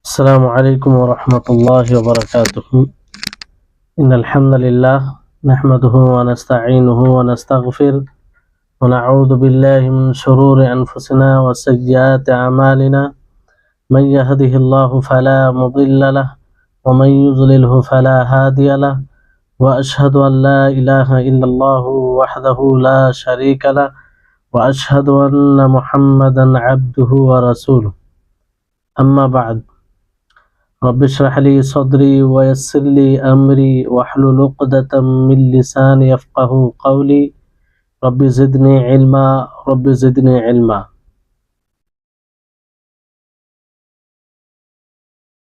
السلام عليكم ورحمة الله وبركاته. إن الحمد لله نحمده ونستعينه ونستغفر ونعوذ بالله من شرور أنفسنا وسيئات أعمالنا. من يهده الله فلا مضل له ومن يضلله فلا هادي له وأشهد أن لا إله إلا الله وحده لا شريك له وأشهد أن محمدا عبده ورسوله. أما بعد، رب اشرح لي صدري ويسر لي أمري واحلل عقدة من لساني يفقهوا قولي. رب زدني علما رب زدني علما.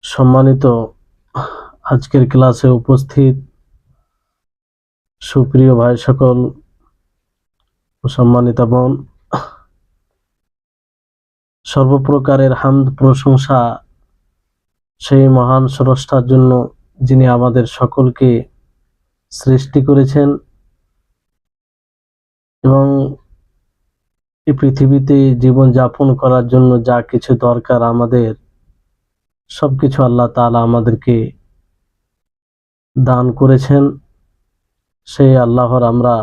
সম্মানিত আজকের ক্লাসে উপস্থিত সুপ্রিয় ভাই সকল ও সম্মানিত বোন, সর্বপ্রকারের হামদ প্রশংসা সেই মহান স্রষ্টার জন্য যিনি আমাদের সকলকে সৃষ্টি করেছেন এবং এই পৃথিবীতে জীবন যাপন করার জন্য যা কিছু দরকার আমাদের সবকিছু আল্লাহ তাআলা আমাদেরকে দান করেছেন। সেই আল্লাহর আমরা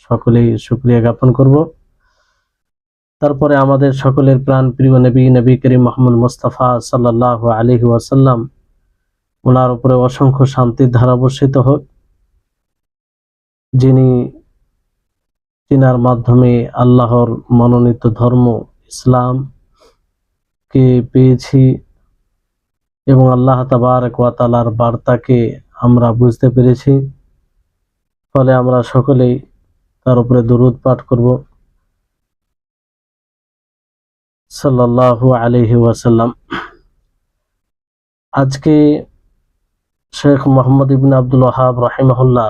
সকলেই শুকরিয়া জ্ঞাপন করব। তারপরে আমাদের সকলের প্রাণ প্রিয় নবী করিম মুহাম্মদ মুস্তাফা সাল্লাল্লাহু আলাইহি ওয়াসাল্লাম, ওনার উপরে অসংখ্য শান্তির ধারা বর্ষিত হোক, যিনি তিনার মাধ্যমে আল্লাহর মনোনীত ধর্ম ইসলাম কে পেয়েছি এবং আল্লাহ তাবারক ওয়া তাআলার বার্তাকে আমরা বুঝতে পেরেছি। ফলে আমরা সকলেই তার উপরে দরুদ পাঠ করব সাল্লাল্লাহু আলাইহি ওয়াসাল্লাম। আজকে শেখ মোহাম্মদ ইবনে আব্দুল ওয়াহাব রাহিমাহুল্লাহ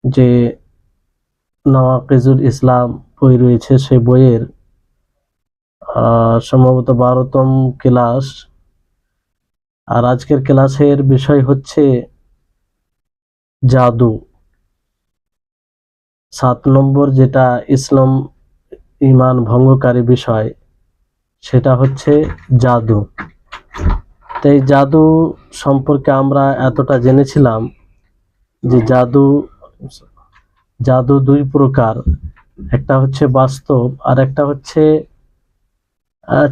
যে নওয়াকিজুল ইসলাম বই রয়েছে, সেই বইয়ের সম্ভবত 12তম ক্লাস। আর আজকের ক্লাসের বিষয় হচ্ছে জাদু। 7 নম্বর যেটা ইসলাম ঈমান ভঙ্গকারী বিষয়, সেটা হচ্ছে জাদু। তো এই জাদু সম্পর্কে আমরা এতটা জেনেছিলাম যে জাদু 2 প্রকার, একটা হচ্ছে বাস্তব আর একটা হচ্ছে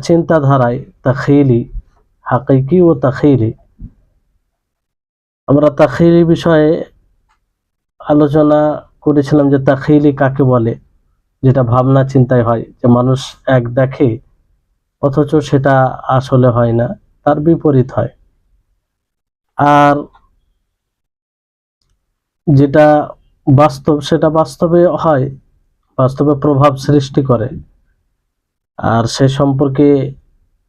চিন্তাধারায় তাখীলি, হাকিকি ও তাখীলি। আমরা তাখীলি বিষয়ে আলোচনা করেছিলাম যে তাখীলি কাকে বলে, যেটা ভাবনা চিন্তায় হয়, যে মানুষ এক দেখে অথচ সেটা আসলে হয় না, তার বিপরীত হয়। আর যেটা বাস্তব, সেটা বাস্তবে হয়, বাস্তবে প্রভাব সৃষ্টি করে। আর সে সম্পর্কে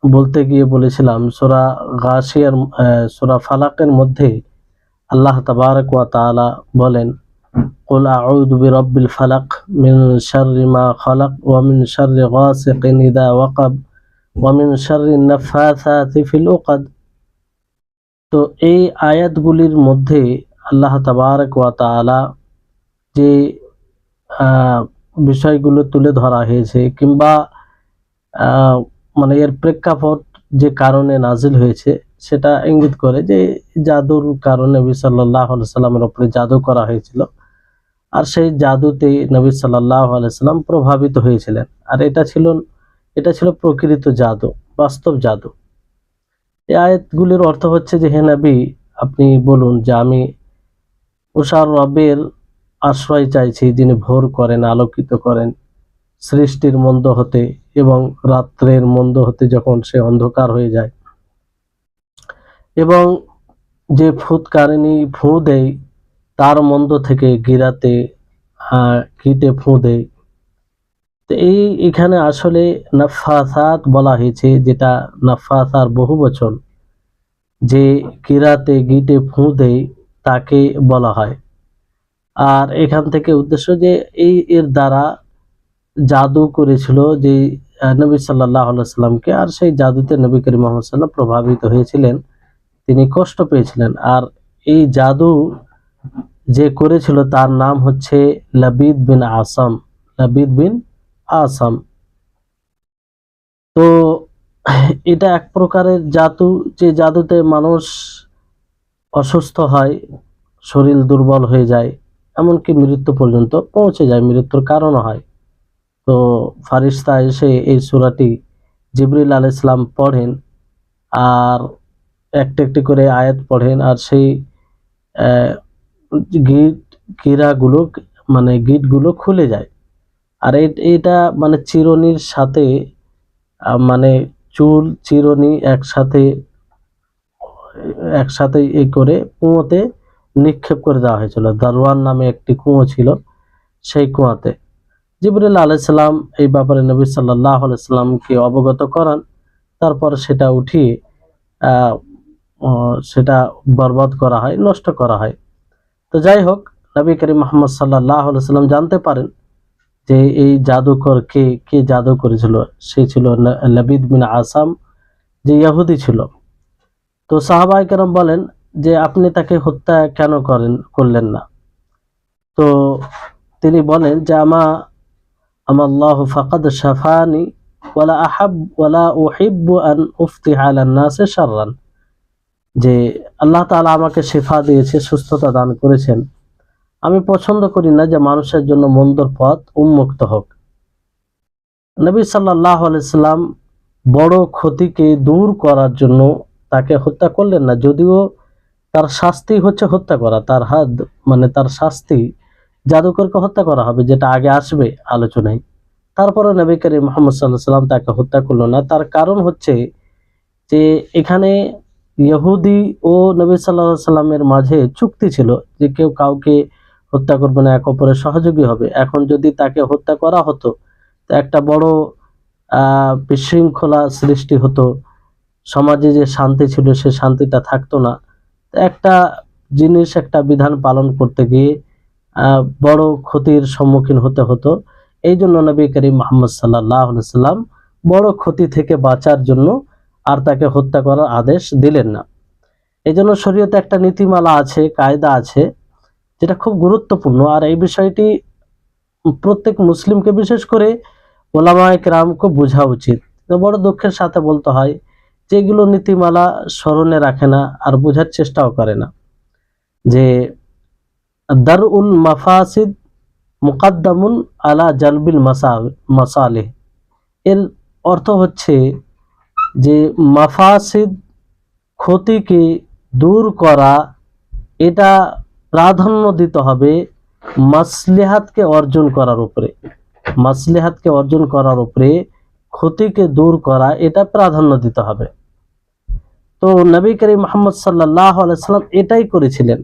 বলতে গিয়ে বলেছিলাম সূরা গাশিয়ার সূরা ফালাকের মধ্যে আল্লাহ তাবারক ওয়া তাআলা বলেন, কুল আউযু বিরাব্বিল ফালাক মিন শাররি মা খালাক ওয়া মিন শাররি গাসিকিন ইযা ওয়াকাব ওয়া মিন শাররি নাফাসাতি ফিল উকাদ। তো এই আয়াতগুলির মধ্যে আল্লাহ তাবারক ওয়া তাআলা যে বিষয়গুলো তুলে ধরা হয়েছে, কিংবা মানে এর প্রেক্ষাপট যে কারণে নাজিল হয়েছে, সেটা ইঙ্গিত করে যে জাদুর কারণে নবী সাল্লাল্লাহু আলাইহি সাল্লামের উপরে জাদু করা হয়েছিল, আর সেই জাদুতে নবী সাল্লাল্লাহু আলাইহি সাল্লাম প্রভাবিত হয়েছিলেন। আর এটা ছিল প্রকৃত জাদু, বাস্তব জাদু। এই আয়াতগুলির অর্থ হচ্ছে যে, হে নবী, আপনি বলুন যে আমি উষার রবের আশ্রয় চাইছি, যিনি ভোর করেন, আলোকিত করেন সৃষ্টির মন্দ হতে, এবং রাত্রের মন্দ হতে যখন সে অন্ধকার হয়ে যায়, এবং যে ফুৎকারিনী ফুঁ দেয় তার মন্দ থেকে গিরাতে কীটে ফুঁ দেয়। তো এখানে আসলে নাফাসাত বলা হয়েছে, যেটা নাফাসার বহু বচন, যে কিরাতে গিটে ফুঁ দেয় তাকে বলা হয়। আর এখান থেকে উদ্দেশ্য যে এর দ্বারা জাদু করেছিল যে নবী সাল্লাল্লাহু আলাইহি সাল্লামকে, আর সেই জাদুতে নবী করিম মুহাম্মদ সাল্লাল্লাহু আলাইহি ওয়াসাল্লাম প্রভাবিত হয়েছিলেন, তিনি কষ্ট পেয়েছিলেন। আর এই জাদু যে করেছিল তার নাম হচ্ছে লাবিদ বিন আসাম। তো এটা এক প্রকারের জাদু, যে জাদুতে মানুষ অসুস্থ হয়, শরীর দুর্বল হয়ে যায়, এমনকি মৃত্যু পর্যন্ত পৌঁছে যায়, মৃত্যুর কারণ হয়। তো ফারিস্তা এসে এই সূরাটি জিবরিল আলাইহিস সালাম পড়েন, আর একটি একটি করে আয়াত পড়েন, আর সেই গিট গিরাগুলো মানে গিটগুলো খুলে যায়। আর এটা মানে চিরুনির সাথে মানে চুল চিরুনি একসাথে একসাথে করে কুয়োতে নিক্ষেপ করে দেওয়া হয়েছিল। দারওয়ান নামে একটি কুয়ো ছিল, সেই কুয়াতে জিবরিল আলাইহিস সালাম এই ব্যাপারে নবী সাল্লাল্লাহু আলাইহি সাল্লামকে অবগত করান। তারপর সেটা উঠিয়ে সেটা বরবাদ করা হয়, নষ্ট করা হয়। তো যাই হোক, নবী করিম মুহাম্মদ সাল্লাল্লাহু আলাইহি সাল্লাম জানতে পারেন যে এই জাদুকর কে, কে জাদু করেছিল। সে ছিল লাবিদ বিন আসাম, যে ইহুদি ছিল। তো সাহাবায়ে কেরাম বলেন যে আপনি তাকে হত্যা কেন করলেন না? তো তিনি বলেন যে আমাল্লাহু ফাকাদ শাফানি ওয়ালা উহিব্বু আন উফতিহা আলান নাসি শাররান, যে আল্লাহ তাআলা আমাকে শিফা দিয়েছে, সুস্থতা দান করেছেন। আমি পছন্দ করি না যে মানুষের জন্য মন্দর পথ উন্মুক্ত হোক। নবী সাল্লাল্লাহু আলাইহি সাল্লাম বড় ক্ষতিকে দূর করার জন্য তাকে হত্যা করলেন না, যদিও তার শাস্তি হচ্ছে হত্যা করা, তার হাদ মানে তার শাস্তি জাদুকরকে হত্যা করা হবে, যেটা আগে আসবে আলোচনায়। তারপরে নবী করিম মুহাম্মদ সাল্লাল্লাহু আলাইহি সাল্লাম তাকে হত্যা করলো না। তার কারণ হচ্ছে যে এখানে ইহুদি ও নবী সাল্লাল্লাহু আলাইহি সাল্লামের মাঝে চুক্তি ছিল যে কেউ কাউকে হত্যা করবে না, এক অপরের সহযোগী হবে। এখন যদি তাকে হত্যা করা হতো, তো একটা বড় বিশৃঙ্খলা সৃষ্টি হতো, সমাজে যে শান্তি ছিল সে শান্তিটা থাকতো না। একটা জিনিস, একটা বিধান পালন করতে গিয়ে বড় ক্ষতির সম্মুখীন হতে হতো। এই জন্য নবী করিম মুহাম্মদ সাল্লাল্লাহু আলাইহি সাল্লাম বড় ক্ষতি থেকে বাঁচার জন্য আর তাকে হত্যা করার আদেশ দিলেন না। এই জন্য শরীয়তে একটা নীতিমালা আছে, কায়দা আছে, যেটা খুব গুরুত্বপূর্ণ। আর এই বিষয়টি প্রত্যেক মুসলিমকে, বিশেষ করে ওলামায়ে কেরামকে বোঝা উচিত। তো বড় দুঃখের সাথে বলতে হয় যে এগুলো নীতিমালা স্মরণে রাখে না, আর বোঝার চেষ্টাও করে না যে দারউল মাফাসিদ মুকাদ্দামুন আলা জালবিল মাসালিহ। এর অর্থ হচ্ছে যে মাফাসিদ, ক্ষতিকে দূর করা, এটা প্রাধান্য দিতে হবে মাসলিহাতকে অর্জন করার উপরে। মাসলিহাতকে অর্জন করার উপরে ক্ষতিকে দূর করা, এটা প্রাধান্য দিতে হবে। তো নবী করিম মুহাম্মদ সাল্লাল্লাহু আলাইহি সাল্লাম এটাই করেছিলেন।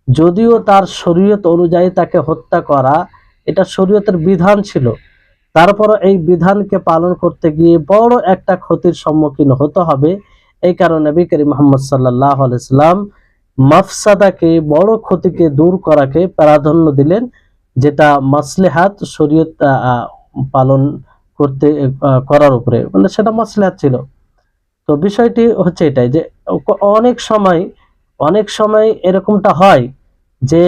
যদিও তার শরীয়ত অনুযায়ী তাকে হত্যা করা এটা শরীয়তের বিধান ছিল, তারপরও এই বিধানকে পালন করতে গিয়ে বড় একটা ক্ষতির সম্মুখীন হতে হবে। এই কারণে নবী করিম মুহাম্মদ সাল্লাল্লাহু আলাইহি সাল্লাম মাফসাদাকে, বড় ক্ষতিকে দূর করাকে প্রাধান্য দিলেন, যেটা মাসলিহাত শরীয়ত পালন করার উপরে, মানে সেটা মাসলিহাত ছিল। তো বিষয়টি হচ্ছে এটাই যে অনেক সময় এরকমটা হয় যে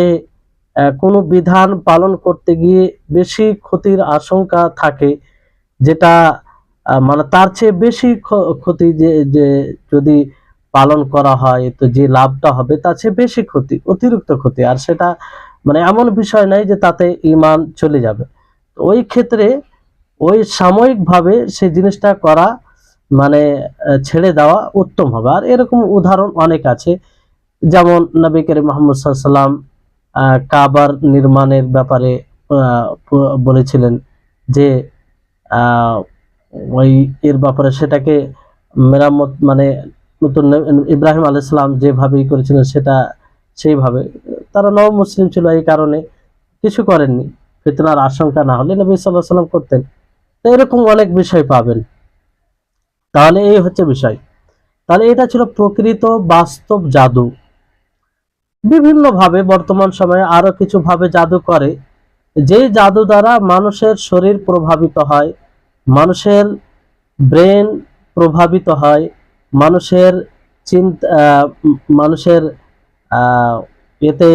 কোনো বিধান পালন করতে গিয়ে বেশি ক্ষতির আশঙ্কা থাকে, যেটা মানে তার চেয়ে বেশি ক্ষতি, যে যদি পালন করা হয় তো যে লাভটা হবে তার চেয়ে বেশি ক্ষতি, অতিরিক্ত ক্ষতি। আর সেটা মানে এমন বিষয় নাই যে তাতে ঈমান চলে যাবে। ওই ক্ষেত্রে ওই সাময়িকভাবে সেই জিনিসটা করা মানে ছেড়ে দেওয়া উত্তম হবে। আর এরকম উদাহরণ অনেক আছে, যেমন নবী করিম মুহাম্মদ সাল্লাল্লাহু আলাইহি সাল্লাম কাবার নির্মাণের ব্যাপারে বলেছিলেন যে ওই এর ব্যাপারে সেটাকে মেরামত, মানে নতুন ইব্রাহিম আলাইহিস সালাম যেভাবেই করেছিলেন সেটা সেইভাবে। তারা নও মুসলিম ছিল, এই কারণে কিছু করেননি, ফিতনার আশঙ্কা না হলে নবী সাল্লাল্লাহু আলাইহি সাল্লাম করতেন। তো এরকম অনেক বিষয় পাবেন। তাহলে এই হচ্ছে বিষয়। তাহলে এটা ছিল প্রকৃত বাস্তব জাদু। বিভিন্ন ভাবে বর্তমান সময়ে আরো কিছু ভাবে জাদু করে, যে জাদু দ্বারা মানুষের শরীর প্রভাবিত হয়, মানুষের ব্রেন প্রভাবিত হয়, মানুষের চিন্তা, মানুষের এতে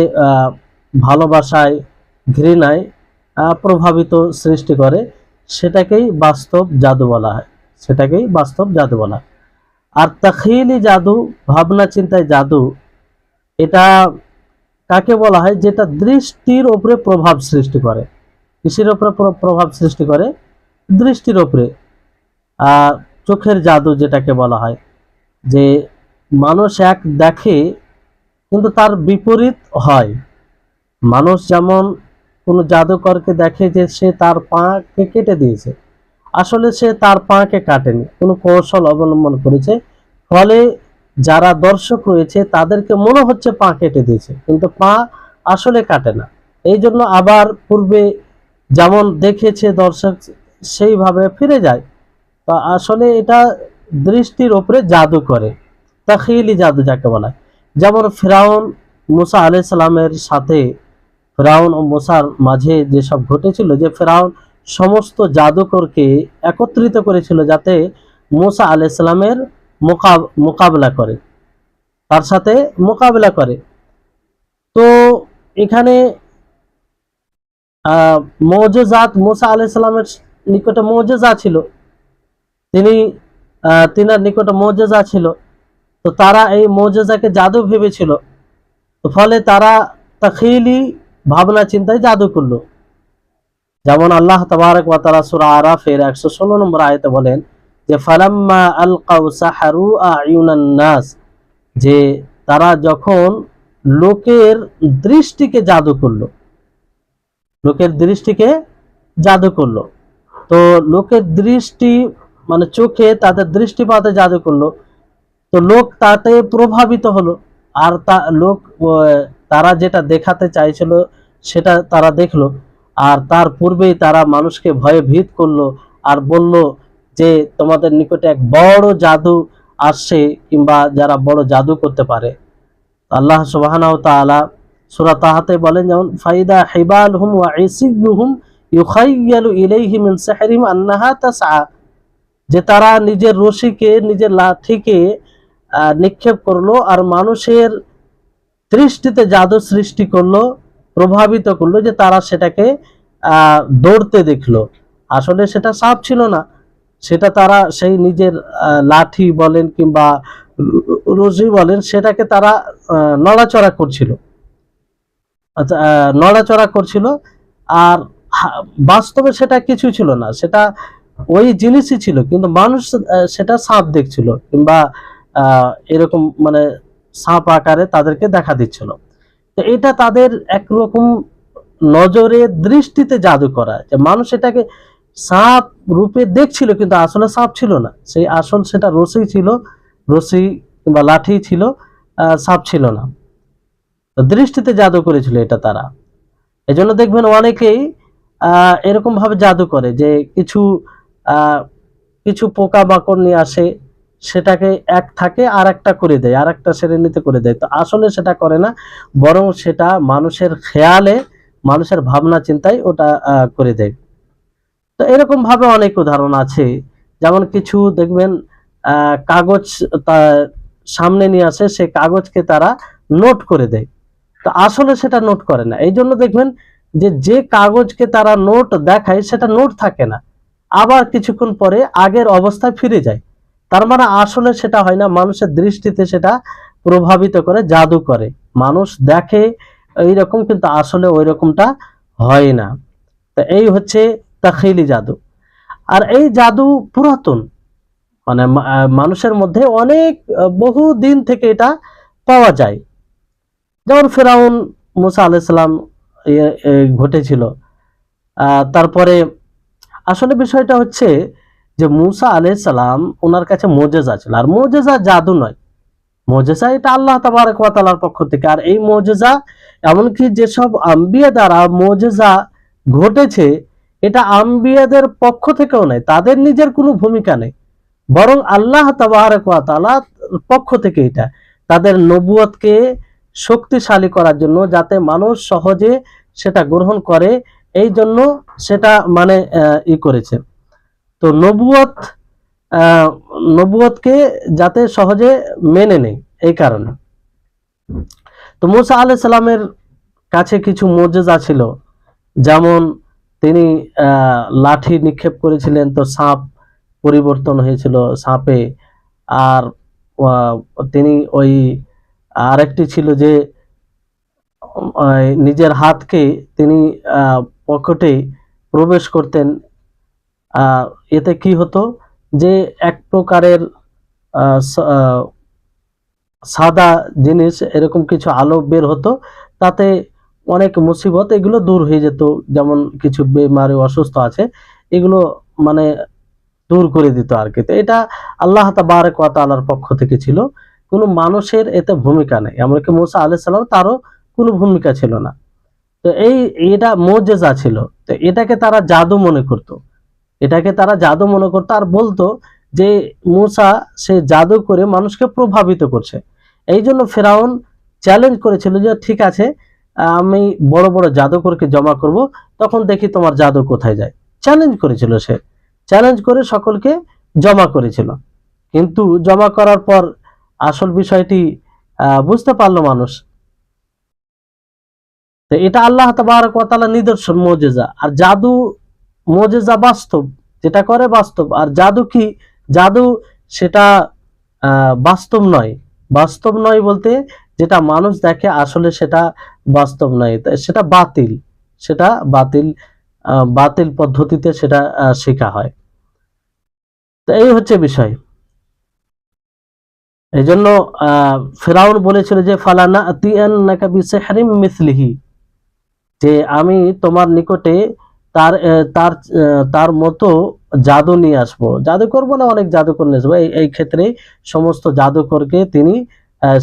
ভালোবাসায়, ঘৃণায় প্রভাবিত সৃষ্টি করে, সেটাকেই বাস্তব জাদু বলা হয়। সেটাকেই বাস্তব জাদু বলা। আর তাখীলি জাদু, ভাবনা চিন্তায় জাদু, এটা কাকে বলা হয়? যেটা দৃষ্টির উপরে প্রভাব সৃষ্টি করে। কিসের উপরে প্রভাব সৃষ্টি করে? দৃষ্টির উপরে। চোখের জাদু যেটাকে বলা হয়, যে মানুষ এক দেখে কিন্তু তার বিপরীত হয়। মানুষ যেমন কোনো জাদুকরকে দেখে যে সে তার পাকে কেটে দিয়েছে, আসলে সে তার পাকে কাটেনি, কোনো কৌশল অবলম্বন করেছে, ফলে যারা দর্শক রয়েছে তাদেরকে মনে হচ্ছে পা কেটে দিয়েছে, কিন্তু পা আসলে কাটে না। এই জন্য আবার পূর্বে যেমন দেখেছে দর্শক সেইভাবে ফিরে যায়। তা আসলে এটা দৃষ্টির উপরে জাদু করে, তাখীলি জাদু যাকে বলা হয়। যেমন ফিরাউন মুসা আলাইহিস সালামের সাথে, ফিরাউন ও মুসার মাঝে যেসব ঘটেছিল, যে ফিরাউন সমস্ত জাদুকরকে একত্রিত করেছিল যাতে মুসা আলাইহিস সালামের মোকাবেলা করে, তার সাথে মোকাবেলা করে। তো এখানে মুজিজাত, মুসা আলাইহিস সালামের নিকটে মুজিজা ছিল, তিনার নিকটে মুজিজা ছিল। তো তারা এই মুজিজাকে জাদু ভেবেছিল, তো ফলে তারা তাখীলি ভাবনা চিন্তায় জাদু করলো। যেমন আল্লাহ তাবারক ওয়া তাআলা সূরা আরাফের 116 নম্বর আয়াতে বলেন যে ফালাম্মা আলকাউ সাহারু আয়ুনান নাস, যে তারা যখন লোকের দৃষ্টিকে জাদু করলো, লোকের দৃষ্টিকে জাদু করলো। তো লোকের দৃষ্টি মানে চোখে তাদের দৃষ্টিপাতে জাদু করলো, তো লোক তাতে প্রভাবিত হলো। আর তারা যেটা দেখাতে চাইছিল সেটা তারা দেখলো। আর তার পূর্বেই তারা মানুষকে ভয়ে ভীত করলো আর বলল যে তোমাদের নিকটে এক বড় জাদু আসছে, কিংবা যারা বড় জাদু করতে পারে। আল্লাহ সুবহানাহু ওয়া তাআলা সূরা তাহাতে বলেন, যেমন ফাইদা হিবালহুম ওয়া ইসিয়ুহুম ইউখায়্যালু ইলাইহি মিন সিহরিহিম আন্নাহা তাসআ, যে তারা নিজের রশিকে, নিজের লাঠিকে নিক্ষেপ করলো আর মানুষের দৃষ্টিতে জাদু সৃষ্টি করলো, প্রভাবিত করলো, যে তারা সেটাকে দৌড়তে দেখলো। আসলে সেটা সাপ ছিল না, সেটা তারা সেই নিজের লাঠি বলেন কিংবা রশি বলেন, সেটাকে তারা নড়াচড়া করছিল, নড়াচড়া করছিল। আর বাস্তবে সেটা কিছু ছিল না, সেটা ওই জিনিসই ছিল, কিন্তু মানুষ সেটা সাপ দেখছিল, কিংবা এরকম মানে সাপ আকারে তাদেরকে দেখা দিচ্ছিল। তো এটা তাদের একরকম নজরে দৃষ্টিতে জাদু করা, যে মানুষ এটাকে সাপ রূপে দেখছিল কিন্তু আসলে সাপ ছিল না, সেই আসল সেটা রশি ছিল, রশি কিংবা লাঠি ছিল, সাপ ছিল না। তো দৃষ্টিতে জাদু করেছিল এটা তারা। এজন্য দেখবেন অনেকেই এরকম ভাবে জাদু করে যে কিছু পোকা মাকড় নিয়ে আসে, সেটাকে এক থাকে আর একটা করে দেয়, আর একটা শ্রেণীতে করে দেয়। তো আসলে সেটা করে না, বরং সেটা মানুষের খেয়ালে, মানুষের ভাবনা চিন্তায় ওটা করে দেয়। তো এরকম ভাবে অনেক উদাহরণ আছে। যেমন কিছু দেখবেন কাগজ সামনে নিয়ে আসে, সেই কাগজকে তারা নোট করে দেয়, তো আসলে সেটা নোট করে না। এই জন্য দেখবেন যে কাগজকে তারা নোট দেখায় সেটা নোট থাকে না, আবার কিছুক্ষণ পরে আগের অবস্থায় ফিরে যায়। তার মানে আসলে সেটা হয় না, মানুষের দৃষ্টিতে সেটা প্রভাবিত করে, জাদু করে। মানুষ দেখে এইরকম, কিন্তু আসলে ওই রকমটা হয় না। তো এই হচ্ছে তাখীলি জাদু। আর এই জাদু পুরাতন, মানে মানুষের মধ্যে অনেক বহু দিন থেকে এটা পাওয়া যায়। যেমন ফেরাউন মুসা আলাইহিস সালাম ঘটেছিল। তারপরে আসলে বিষয়টা হচ্ছে যে মুসা আলাইহিস সালাম ওনার কাছে মুজিজা ছিল, আর মুজিজা জাদু নয়, মুজিজা এটা আল্লাহ তাবারক ওয়া তাআলার পক্ষ থেকে। আর এই মুজিজা, এমনকি যেসব আম্বিয়া দ্বারা মুজিজা ঘটেছে, এটা আম্বিয়াদের পক্ষ থেকেও নয়, তাদের নিজের কোনো ভূমিকা নেই, বরং আল্লাহ তাবারক ওয়া তাআলার পক্ষ থেকে এটা তাদের নবুয়তকে শক্তিশালী করার জন্য, যাতে মানুষ সহজে সেটা গ্রহণ করে, এই জন্য সেটা মানে করেছে। তো নবুয়তকে যাতে সহজে মেনে নেয়, এই কারণে। তো মুসা আলাইহিস সালামের কাছে কিছু মুজিজা ছিল, যেমন তিনি লাঠি নিক্ষেপ করেছিলেন, তো সাপ পরিবর্তন হয়েছিল সাপে। আর তিনি ওই আরেকটি ছিল যে নিজের হাতকে তিনি পকেটে প্রবেশ করতেন। এতে কি হতো যে এক প্রকারের সাদা জিনিস, এরকম কিছু আলো বের হতো, তাতে অনেক মুসিবত এগুলো দূর হয়ে যেত। যেমন কিছু বেমারি অসুস্থ আছে, এগুলো মানে দূর করে দিত আর কি। তো এটা আল্লাহ তাবারক ওয়া তাআলার পক্ষ থেকে ছিল, কোনো মানুষের এতে ভূমিকা নেই। এমনকি মুসা আলাইহিস সালাম তারও কোনো ভূমিকা ছিল না। তো এটা মুজিজা ছিল। তো এটাকে তারা জাদু মনে করত, আর বলতো যে মুসা সে জাদু করে মানুষকে প্রভাবিত করছে। এই জন্য ফেরাউন চ্যালেঞ্জ করেছিল যে ঠিক আছে, আমি বড় বড় জাদুকরকে জমা করব, তখন দেখি তোমার জাদু কোথায় যায়। চ্যালেঞ্জ করেছিল, সে চ্যালেঞ্জ করে সকলকে জমা করেছিল। কিন্তু জমা করার পর আসল বিষয়টি বুঝতে পারলো মানুষ। তো এটা আল্লাহ তাবারক ওয়া তাআলা নিদর্শন, মুজিজা। আর জাদু মুজিজা বাস্তব, যেটা করে বাস্তব। আর জাদু কি? জাদু সেটা বাস্তব নয়। বাস্তব নয় বলতে যেটা মানুষ দেখে আসলে সেটা বাস্তব নয়, সেটা বাতিল, সেটা বাতিল, বাতিল পদ্ধতিতে সেটা শেখা হয়। তো এই হচ্ছে বিষয়। এই জন্য ফেরাউন বলেছিল যে ফালানা আতিয়ান্নাকা বিসিহরিম মিসলিহি, যে আমি তোমার নিকটে তার তার তার মতো জাদু নিয়ে আসবো। জাদু করবো না, অনেক জাদুকর নিয়ে আসবো। এই ক্ষেত্রে সমস্ত জাদুকরকে তিনি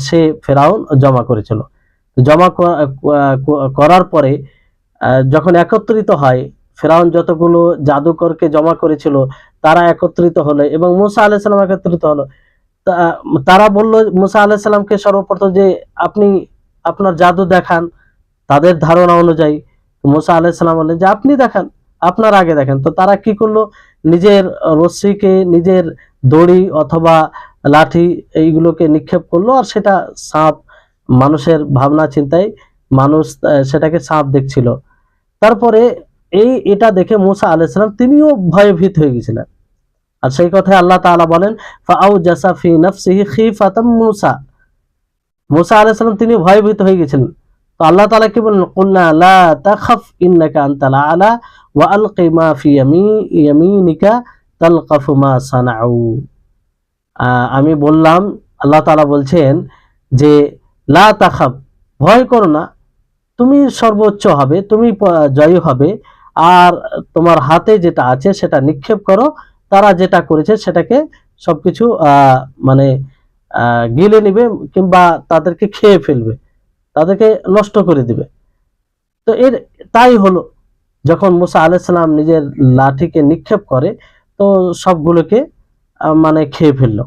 সে ফেরাউন জমা করেছিল। জমা করার পরে যখন একত্রিত হয়, ফেরাউন যতগুলো জাদুকরকে জমা করেছিল তারা একত্রিত হলো এবং মুসা আলাইহিস সালাম একত্রিত হলো। তারা বলল মুসা আলাইহিস সালামকে সর্বপ্রথম যে আপনি আপনার জাদু দেখান। তাদের ধারণা অনুযায়ী মুসা আলাইহিস সালাম বললেন যে আপনি দেখান, আপনার আগে দেখেন। তো তারা কি করলো, নিজের রশ্মিকে, নিজের দড়ি অথবা লাঠি এইগুলোকে নিক্ষেপ করলো, আর সেটা সাপ, মানুষের ভাবনা চিন্তায় মানুষ সেটাকে সাপ দেখছিল। তারপরে এটা দেখে মুসা আলাইহিস সালাম তিনিও ভয়ভীত হয়ে গেছিলেন। আর সেই কথায় আল্লাহ তাআলা বলেন ফাআউজাসা ফি নাফসিহি খিফাতাম মুসা, মুসা আলাইহিস সালাম তিনি ভয়ভীত হয়ে গেছিলেন। তো আল্লাহ তাআলা কি বলেন, কুলনা লা তাখাফ ইন্নাকা আনতাল আলা ওয়া আলকি মা ফি ইয়ামিনিকা তালকাফু মা সানাউ। আমি বললাম, আল্লাহ তাআলা বলছেন যে লা তাখাফ, ভয় করো না, তুমি সর্বোচ্চ হবে, তুমি জয়ী হবে। আর তোমার হাতে যেটা আছে সেটা নিক্ষেপ করো। তারা যেটা করেছে সেটাকে সবকিছু মানে গিলে নিবে, কিংবা তাদেরকে খেয়ে ফেলবে, তাদেরকে নষ্ট করে দিবে। তো তাই হলো, যখন মুসা আলাইহিস সালাম নিজের লাঠিকে নিক্ষেপ করে তো সবগুলোকে মানে খেয়ে ফেললো।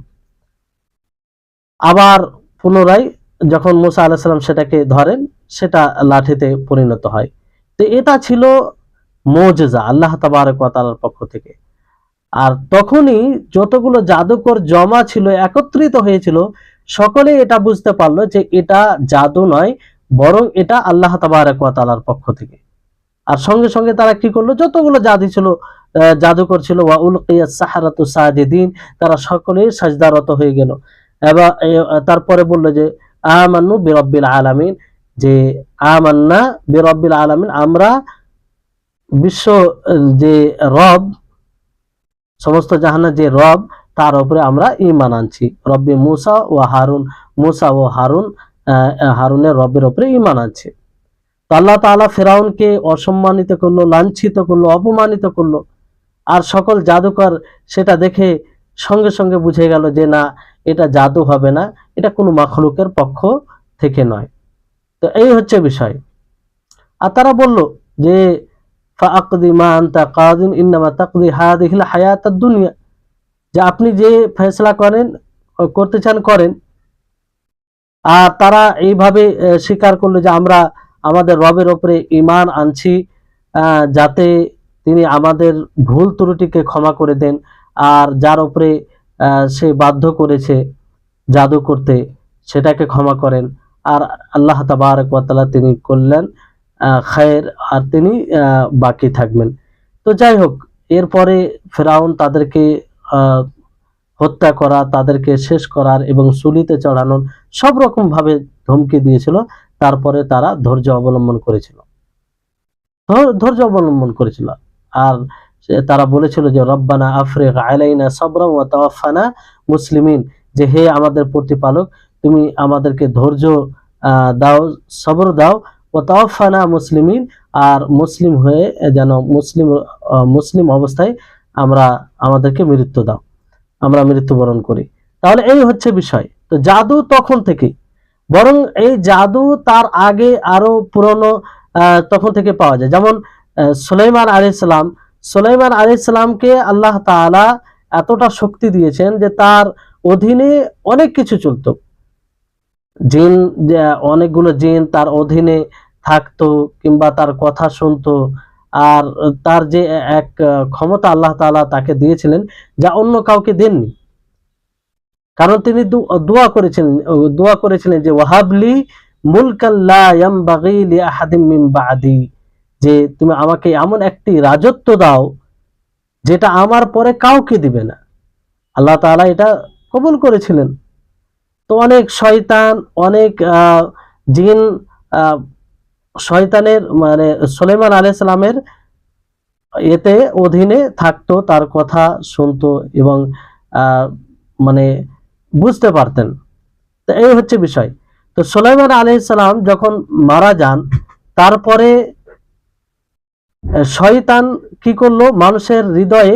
আবার পুনরায় যখন মুসা আলাইহিস সালাম সেটাকে ধরেন, সেটা লাঠিতে পরিণত হয়। তো এটা ছিল মুজিজা আল্লাহ তাবারক ওয়া তাআলার পক্ষ থেকে। আর তখনই যতগুলো জাদুকর জমা ছিল, একত্রিত হয়েছিল, সকলে এটা বুঝতে পারলো যে এটা জাদু নয়, বরং এটা আল্লাহ তাবারক ওয়া তাআলার পক্ষ থেকে। আর সঙ্গে সঙ্গে তারা কি করলো, যতগুলো জাদু ছিল, জাদুকর ছিল, ওয়া উলকিয়াস সাহারাতু সাজিদিন, তারা সকলেই সাজদারত হয়ে গেল। এবার তারপরে বললো যে আমান্নু বিরাব্বিল আলামিন, যে আমান্না বিরাব্বিল আলামিন, আমরা বিশ্ব যে রব, সমস্ত জাহানের যে রব, তার উপরে আমরা ঈমান আনছি। রব্বে মুসা ও হারুন, মুসা ও হারুনের রবের উপরে ঈমান আনছে। তো আল্লাহ তাআলা ফেরাউনকে অসম্মানিত করলো, লাঞ্ছিত করলো, অপমানিত করলো। আর সকল জাদুকর সেটা দেখে সঙ্গে সঙ্গে বুঝে গেল যে না, এটা জাদু হবে না, এটা কোনো মাখলুকের পক্ষ থেকে নয়। তো এই হচ্ছে বিষয়। আর তারা বলল যে ফাআকদি মা আনতা কাদিন ইন্নামা তাকদি হাদিহিল হায়াতাদ দুনিয়া, যে আপনি যে ফয়সালা করতে চান করেন। আর তারা এইভাবে স্বীকার করলো যে আমরা আমাদের রবের উপরে ঈমান আনছি, যাতে তিনি আমাদের ভুল ত্রুটিকে ক্ষমা করে দেন। আর যার উপরে সে বাধ্য করেছে জাদু করতে, সেটাকে ক্ষমা করেন। আর আল্লাহ তাবারক ওয়া তাআলা তিনি করলেন খায়ের, আর তিনি বাকি থাকবেন। তো যাই হোক, এরপরে ফেরাউন তাদেরকে হত্যা করা, তাদেরকে শেষ করার এবং চুলিতে চড়ানোর সব রকম ভাবে ধমকি দিয়েছিল। তারপরে তারা ধৈর্য অবলম্বন করেছিল, আর তারা বলেছিল যে রব্বানা আফরিগ আলাইনা সাবরা ওয়া তাওয়াফানা মুসলিমিন, যে হে আমাদের প্রতিপালক, তুমি আমাদেরকে ধৈর্য দাও, সবর দাও, ওয়া তাওয়াফানা মুসলিমিন, আর মুসলিম হয়ে যেন মুসলিম অবস্থায় আমাদেরকে মৃত্যু দাও, আমরা মৃত্যুবরণ করি। তাহলে এই হচ্ছে বিষয়। তো জাদু তখন থেকে, বরং এই জাদু তার আগে আরো পুরনো তখন থেকে পাওয়া যায়। যেমন সুলাইমান আলাইহিস সালামকে আল্লাহ তাআলা এতটা শক্তি দিয়েছেন যে তার অধীনে অনেক কিছু চলতো। জিন, অনেকগুলো জিন তার অধীনে থাকতো কিংবা তার কথা শুনতো। আর তার যে এক ক্ষমতা আল্লাহ তাআলা তাকে দিয়েছিলেন, যা অন্য কাউকে দেননি। কারণ তিনি দোয়া করেছিলেন যে ওয়াহাবলি মুলকান লা ইয়ামবাগি লিআহাদিম মিন বাদি, যে তুমি আমাকে এমন একটি রাজত্ব দাও যেটা আমার পরে কাউকে দিবে না। আল্লাহ তাআলা এটা কবুল করেছিলেন। তো অনেক শয়তান, অনেক জিন শয়তানের মানে সুলাইমান আলাইহিস সালামের এতে অধীনে থাকতো, তার কথা শুনতো এবং মানে বুঝতে পারতেন। তো এই হচ্ছে বিষয়। তো সুলাইমান আলাইহিস সালাম যখন মারা যান, তারপরে শয়তান কি করলো, মানুষের হৃদয়ে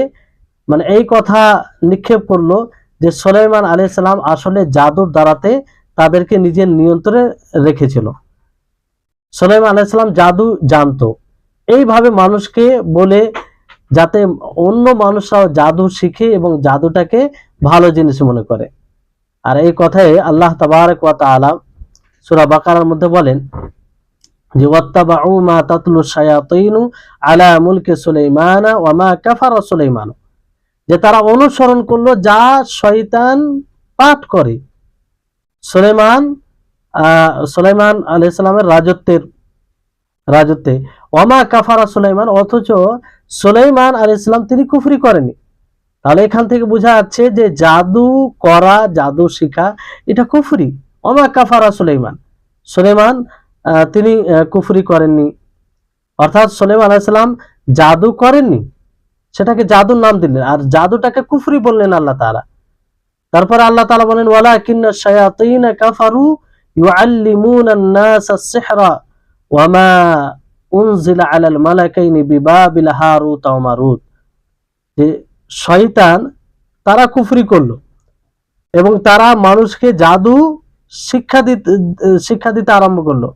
মানে এই কথা নিক্ষেপ করলো যে সুলাইমান আলাইহিস সালাম আসলে জাদুর দ্বারাতে তাদেরকে নিজের নিয়ন্ত্রণে রেখেছিল। সুলাইমান আলাইহিস সালাম জাদু জানতো, এইভাবে মানুষকে বলে যাতে অন্য মানুষরাও জাদু শিখে এবং জাদুটাকে ভালো জিনিস মনে করে। আর এই কথায় আল্লাহ তাবারক ওয়া তাআলা সূরা বাকারার মধ্যে বলেন যে ওয়াত্তাবাউ মা তাতলু শায়াতিনু আলা মুলকি সুলাইমান ওয়া মা কাফারা সুলাইমান, যে তারা অনুসরণ করলো যা শয়তান পাঠ করে সুলাইমান আলাইহিস সালামের রাজত্বে। ওয়া মা কাফারা সুলাইমান, অথচ সুলাইমান আলাইহিস সালাম তিনি কুফরি করেনি। তাহলে এখান থেকে বোঝা যাচ্ছে যে জাদু করা, জাদু শিখা এটা কুফরি। ওয়া মা কাফারা সুলাইমান তিনি কুফরি করেননি, অর্থাৎ সুলাইমান আলাইহিস সালাম জাদু করেননি, সেটাকে জাদুর নাম দিলেন আর জাদুটাকে কুফরি বললেন আল্লাহ তাআলা। তারপরে আল্লাহ তাআলা বলেন ওয়ালাকিন্নাশ শায়াতিনা কাফারু ইউআল্লিমুনা আন-নাস আস-সিহরা ওয়া মা উনজিলা আলাল মালাকাইনি বিবাবিল হারুত ওয়া মারুত, যে শয়তান তারা কুফরি করলো এবং তারা মানুষকে জাদু শিক্ষা দিতে আরম্ভ করলো।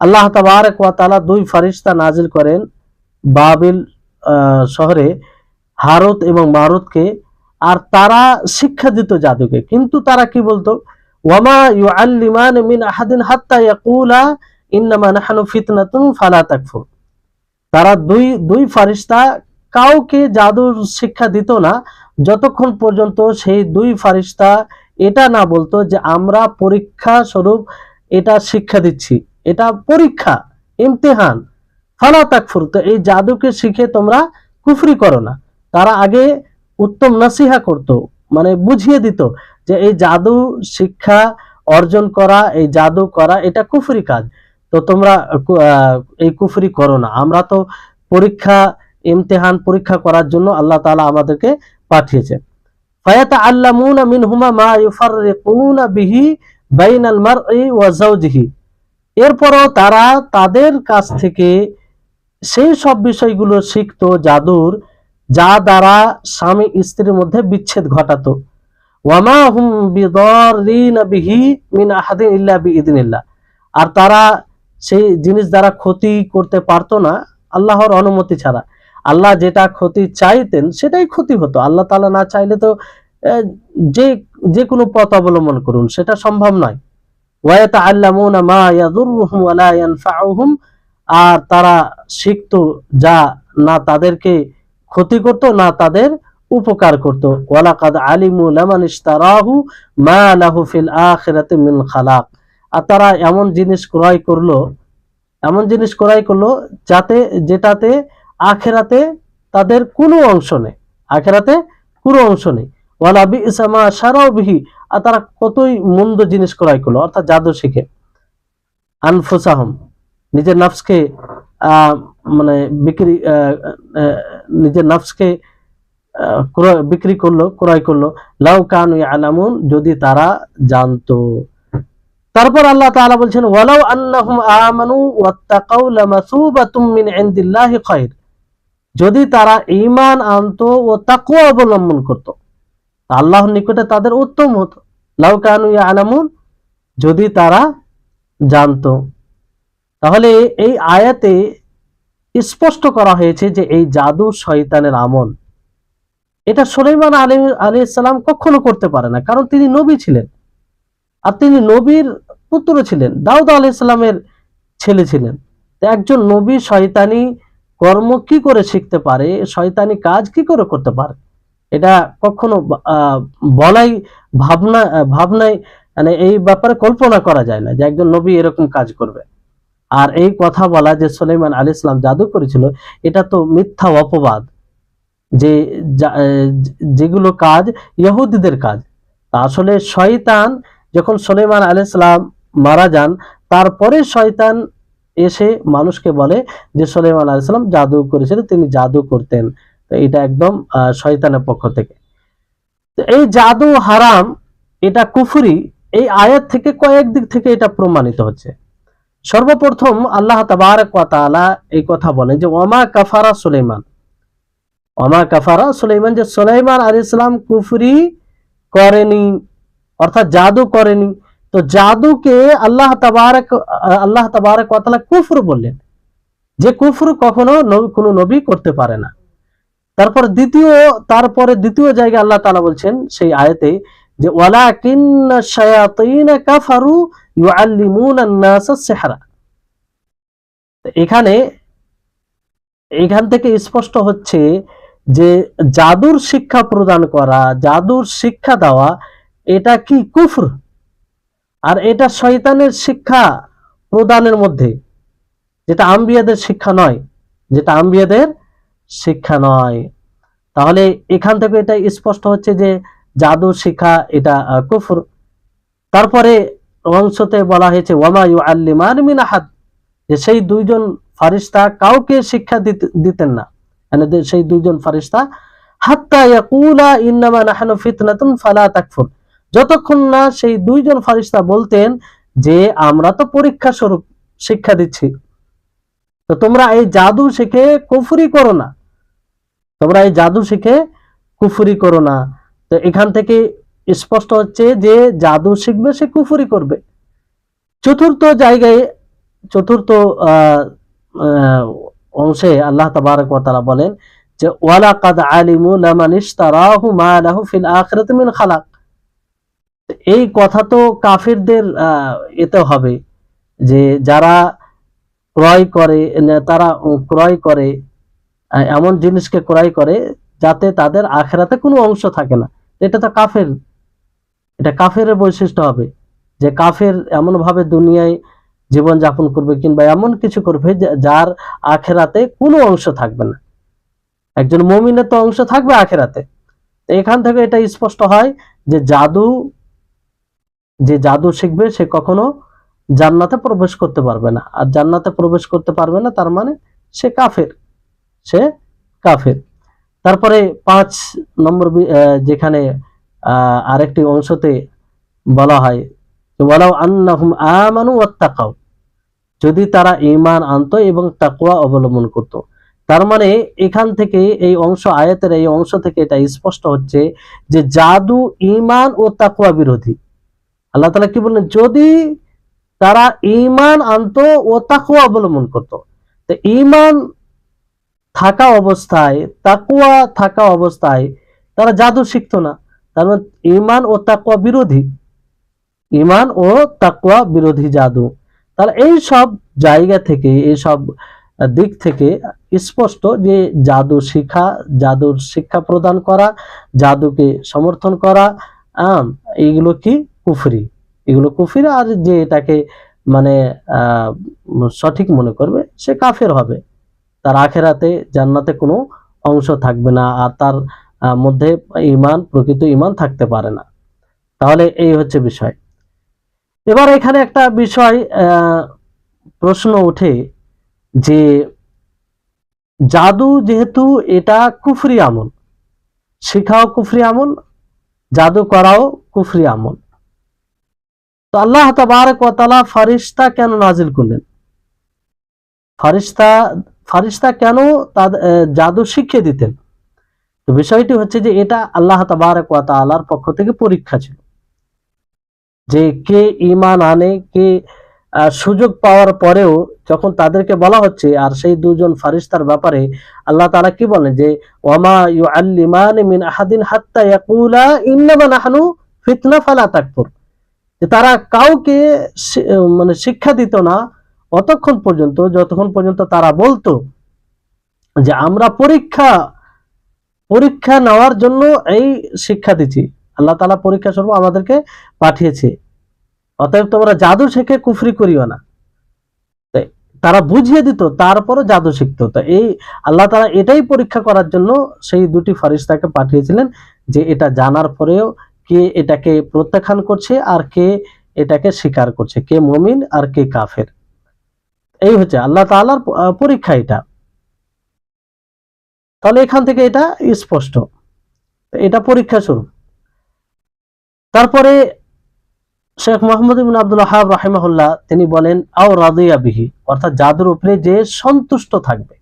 আল্লাহ তাবারক ওয়া তাআলা দুই ফেরেশতা নাজিল করেন বাবিল শহরে হারুত এবং মারুতকে, আর তারা শিক্ষা দিত জাদুকে। কিন্তু তারা কি বলতো, ওয়ামা ইউআল্লিমান মিন আহাদিন হাত্তা ইয়াকুলা ইন্নামা নাহনু ফিতনাতুন ফালা তাকফুর। তারা দুই ফেরেশতা কাউকে জাদুর শিক্ষা দিত না যতক্ষণ পর্যন্ত সেই দুই ফেরেশতা এটা না বলতো যে আমরা পরীক্ষা স্বরূপ এটা শিক্ষা দিচ্ছি, এটা পরীক্ষা, ইমতিহান, ফালা তাকফুর, তো এই জাদুকে শিখে তোমরা কুফরি করো না। তারা আগে উত্তম নসিহা করত, মানে বুঝিয়ে দিত যে এই জাদু শিক্ষা অর্জন করা, এই জাদু করা এটা কুফরি কাজ, তো তোমরা এই কুফরি করো না। আমরা তো পরীক্ষা করার জন্য আল্লাহ তাআলা আমাদেরকে পাঠিয়েছেন। ফায়াতাআল্লামুনা মিনহুমা মা ইউফাররিকুনা বিহি বাইনাল মারই ওয়া যাওজিহি, এরপরও তারা তাদের কাছ থেকে সেই সব বিষয়গুলো শিখতো জাদুর, যা দ্বারা স্বামী স্ত্রীর মধ্যে বিচ্ছেদ ঘটাতো। ওয়ামা হুম বিদাররিনা বিহি মিন আহাদিন ইল্লা বিইذনিল্লাহ, আর তারা সেই জিনিস দ্বারা ক্ষতি করতে পারতো না আল্লাহর অনুমতি ছাড়া। আল্লাহ যেটা ক্ষতি চাইতেন সেটাই ক্ষতি হতো, আল্লাহ তাআলা না চাইলে তো যে কোনো পথ অবলম্বন করুন, সেটা সম্ভব নয়। ওয়ায়াতাআল্লামুনা মা ইয়াদুররুহুম ওয়া লা ইয়ানফাউহুম, আর তারা শিখতো যা না তাদেরকে ক্ষতি করতো না তাদের উপকার করতো। ওয়ালাকাদ আলিমু লামান ইশতারাহু মা লাহু ফিল আখিরাতি মিন খালাক, আর তারা এমন জিনিস ক্রয় করলো যেটাতে আখিরাতে তাদের কোনো অংশ নেই, আখিরাতে কোনো অংশ নেই। ওয়ালা বিইসা মা শারাউ বিহি, আর তারা কতই মন্দ জিনিস ক্রয় করলো, অর্থাৎ জাদু শিখে। আনফুসাহুম, নিজের নফসকে মানে বিক্রি, নিজের নফসকে বিক্রি করলো, ক্রয় করলো। লাউ কানু ইয়ালামুন, যদি তারা জানতো। তারপর আল্লাহ তাআলা বলছেন ওয়ালাউ আন্নাহুম আমানু ওয়াত্তাকাউ লামাসুবাতুম মিন ইনদিল্লাহি খায়র, যদি তারা ঈমান আনতো ও তাকওয়া অবলম্বন করত, আল্লাহর নিকটে তাদের উত্তম হতো। লাউ কানু ইয়ালামুন, যদি তারা জানতো। তাহলে এই আয়াতে স্পষ্ট করা হয়েছে যে এই জাদু শয়তানের আমল। এটা সুলাইমান আলাইহিস সালাম কখনো করতে পারে না, কারণ তিনি নবী ছিলেন, আর তিনি নবীর পুত্র ছিলেন, দাউদ আলাইহিস সালামের ছেলে ছিলেন। তো একজন নবী শয়তানি কর্ম কি করে শিখতে পারে, শয়তানি কাজ কি করে করতে পারে, এটা কখনো বলাই ভাবনায় মানে এই ব্যাপারে কল্পনা করা যায় না যে একজন নবী এরকম কাজ করবে। আর এই কথা বলা যে সুলাইমান আলাইহিস সালাম জাদু করেছিল, এটা তো মিথ্যা অপবাদ, যে যেগুলো কাজ ইহুদিদের কাজ। আসলে শয়তান যখন সুলাইমান আলাইহিস সালাম মারা যান, তারপরে শয়তান এসে মানুষকে বলে যে সুলাইমান আলাইহিস সালাম জাদু করেছিলেন, তিনি জাদু করতেন। তো এটা একদম শয়তানের পক্ষ থেকে। তো এই জাদু হারাম, এটা কুফরি, এই আয়াত থেকে কয়েক দিক থেকে এটা প্রমাণিত হচ্ছে। সর্বপ্রথম আল্লাহ তাবারক ওয়া তাআলা এই কথা বলেন যে ওয়ামা কাফারা সুলাইমান, ওয়ামা কাফারা সুলাইমান, যে সুলাইমান আলাইহিস সালাম কুফরি করেনি, অর্থাৎ জাদু করেনি। তো জাদুকে আল্লাহ তাবারক ওয়া তাআলা কুফর বললেন, যে কুফর কখনো কোনো নবী করতে পারে না। তারপরে দ্বিতীয় জায়গায় আল্লাহ তাআলা বলছেন সেই আয়াতে যে ওয়ালাকিন্না শায়াতিন কাফারু ইউআল্লিমুনান নাসা সিহরা। এখান থেকে স্পষ্ট হচ্ছে যে জাদুর শিক্ষা প্রদান করা, জাদুর শিক্ষা দেওয়া, এটা কি কুফর, আর এটা শয়তানের শিক্ষা প্রদানের মধ্যে, যেটা আম্বিয়াদের শিক্ষা নয়, যেটা আম্বিয়াদের শিক্ষা নয়। তাহলে এখান থেকে এটা স্পষ্ট হচ্ছে যে জাদু শিক্ষা এটা কুফর। তারপরে অংশতে বলা হয়েছে ওয়ামা ইউআল্লিমান মিন আহাদ, যে সেই দুইজন ফারিস্তা কাউকে শিক্ষা দিতেন না, মানে সেই দুইজন ফারিস্তা হাত্তা ইয়াকুলা ইন্নামা নাহনু ফিতনাতুন ফালা তাকফুর, যতক্ষণ না সেই দুইজন ফারিস্তা বলতেন যে আমরা তো পরীক্ষা স্বরূপ শিক্ষা দিচ্ছি, তো তোমরা এই জাদু শিখে কুফরি করো না, তোমরা এই জাদু শিখে কুফরি করো না। তো এখান থেকে স্পষ্ট হচ্ছে যে জাদু শিখবে সে কুফরি করবে। চতুর্থ অংশে আল্লাহ তাবারক ওয়া তাআলা বলেন যে ওয়ালাকাদ আলিমু লামান ইশতারাহু মা লাহু ফিল আখিরাতি মিন খালাক। এই কথা তো কাফিরদের এতে হবে, যে যারা ক্রয় করে এমন জিনিসকে ক্রয় করে যাতে তাদের আখিরাতে কোনো অংশ থাকে না, এটা তো কাফের, এটা কাফেরের বৈশিষ্ট্য হবে, যে কাফের এমন ভাবে দুনিয়ায় জীবন যাপন করবে কিংবা এমন কিছু করবে যার আখিরাতে কোনো অংশ থাকবে না। একজন মুমিনের তো অংশ থাকবে আখিরাতে। তো এখান থেকে এটা স্পষ্ট হয় যে যে জাদু শিখবে সে কখনো জান্নাতে প্রবেশ করতে পারবে না, আর জান্নাতে প্রবেশ করতে পারবে না তার মানে সে কাফের। তারপরে 5 নম্বর যেখানে আরেকটি অংশতে বলা হয় ওয়ালাউ আন্নাহুম আমানু ওয়াত্তাকাউ, যদি তারা ঈমান আনতো এবং তাকওয়া অবলম্বন করত। তার মানে এখান থেকে এই অংশ, আয়াতের এই অংশ থেকে এটা স্পষ্ট হচ্ছে যে জাদু ঈমান ও তাকওয়া বিরোধী। আল্লাহ তাআলা কি বললেন, যদি তারা ঈমান আনতো ও তাকওয়া অবলম্বন করত। তো ঈমান থাকা অবস্থায়, তাকওয়া থাকা অবস্থায় তারা জাদু শিখতো না, তার মানে ঈমান ও তাকওয়া বিরোধী, ঈমান ও তাকওয়া বিরোধী জাদু। তাহলে এই সব জায়গা থেকে, এই সব দিক থেকে স্পষ্ট যে জাদু শিখা, জাদুর শিক্ষা প্রদান করা, জাদুকে সমর্থন করা, এইগুলো কি কুফরি, এগুলো কুফরি। আর যে এটাকে মানে সঠিক মনে করবে সে কাফের হবে, তার আখেরাতে জান্নাতে কোনো অংশ থাকবে না, আর তার মধ্যে প্রকৃত ঈমান থাকতে পারে না। তাহলে এই হচ্ছে বিষয়। এবার এখানে একটা বিষয় প্রশ্ন ওঠে যে জাদু যেহেতু এটা কুফরি আমল, শিখাও কুফরি আমল, জাদু করাও কুফরি আমল, তো আল্লাহ তাবারক ওয়া তাআলা ফারিস্তা কেন নাজিল করলেন? ফারিস্তা কেন জাদু শিখিয়ে দিতেন? তো বিষয়টি হচ্ছে যে এটা আল্লাহ তাবারক ওয়া তাআলার পক্ষ থেকে পরীক্ষা ছিল, যে কে ঈমান আনে, কে সুযোগ পাওয়ার পরেও যখন তাদেরকে বলা হচ্ছে, আর সেই দুজন ফারিস্তার ব্যাপারে আল্লাহ তাআলা কি বলেন যে ওয়ামা ইউআল্লিমানি মিন আহাদিন হাত্তা ইয়াকুলা ইন্নামা নাহনু ফিতনা ফালা তাকফুর, যে তারা কাউকে মানে শিক্ষা দিত না অতক্ষণ পর্যন্ত যতক্ষণ পর্যন্ত তারা বলতো যে আমরা পরীক্ষা নেওয়ার জন্য এই শিক্ষা দিচ্ছি, আল্লাহ তাআলা পরীক্ষা স্বরূপ আমাদেরকে পাঠিয়েছে, অতএব তোমরা জাদু শিখে কুফরি করিও না। তারা বুঝিয়ে দিত, তারপরও জাদু শিখতো। তো এই আল্লাহ তাআলা এটাই পরীক্ষা করার জন্য সেই দুটি ফারিস্তাকে পাঠিয়েছিলেন, যে এটা জানার পরেও কে এটাকে প্রত্যাখ্যান করছে আর কে এটাকে স্বীকার করছে, কে মুমিন আর কে কাফের। এই হচ্ছে আল্লাহ তাআলার পরীক্ষা এটা। তাহলে এখান থেকে এটা স্পষ্ট, এটা পরীক্ষা স্বরূপ। তারপরে শেখ মোহাম্মদ ইবনে আব্দুল ওয়াহাব রাহিমাহুল্লাহ তিনি বলেন আও রাদিয়া বিহি, অর্থাৎ জাদুর উপরে যে সন্তুষ্ট থাকবে।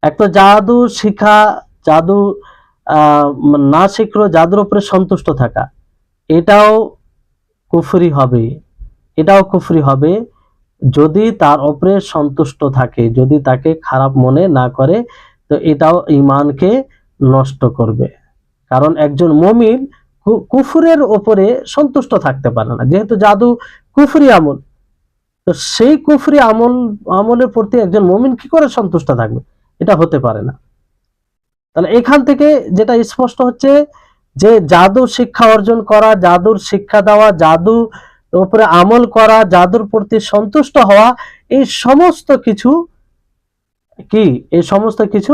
একটা জাদু শিখা, জাদু না শিখলো, জাদুর উপরে সন্তুষ্ট থাকা, এটাও কুফরি হবে, এটাও কুফরি হবে যদি তার উপরে সন্তুষ্ট থাকে, যদি তাকে খারাপ মনে না করে, তো এটাও ঈমানকে নষ্ট করবে। কারণ একজন মুমিন কুফরের উপরে সন্তুষ্ট থাকতে পারে না, যেহেতু জাদু কুফরি আমল, তো সেই কুফরি আমলের প্রতি একজন মুমিন কি করে সন্তুষ্ট থাকবে? এটা হতে পারে না। তাহলে এখান থেকে যেটা স্পষ্ট হচ্ছে যে জাদু শিক্ষা অর্জন করা, জাদুর শিক্ষা দেওয়া, জাদু উপরে আমল করা, জাদুর প্রতি সন্তুষ্ট হওয়া, এই সমস্ত কিছু কি, এই সমস্ত কিছু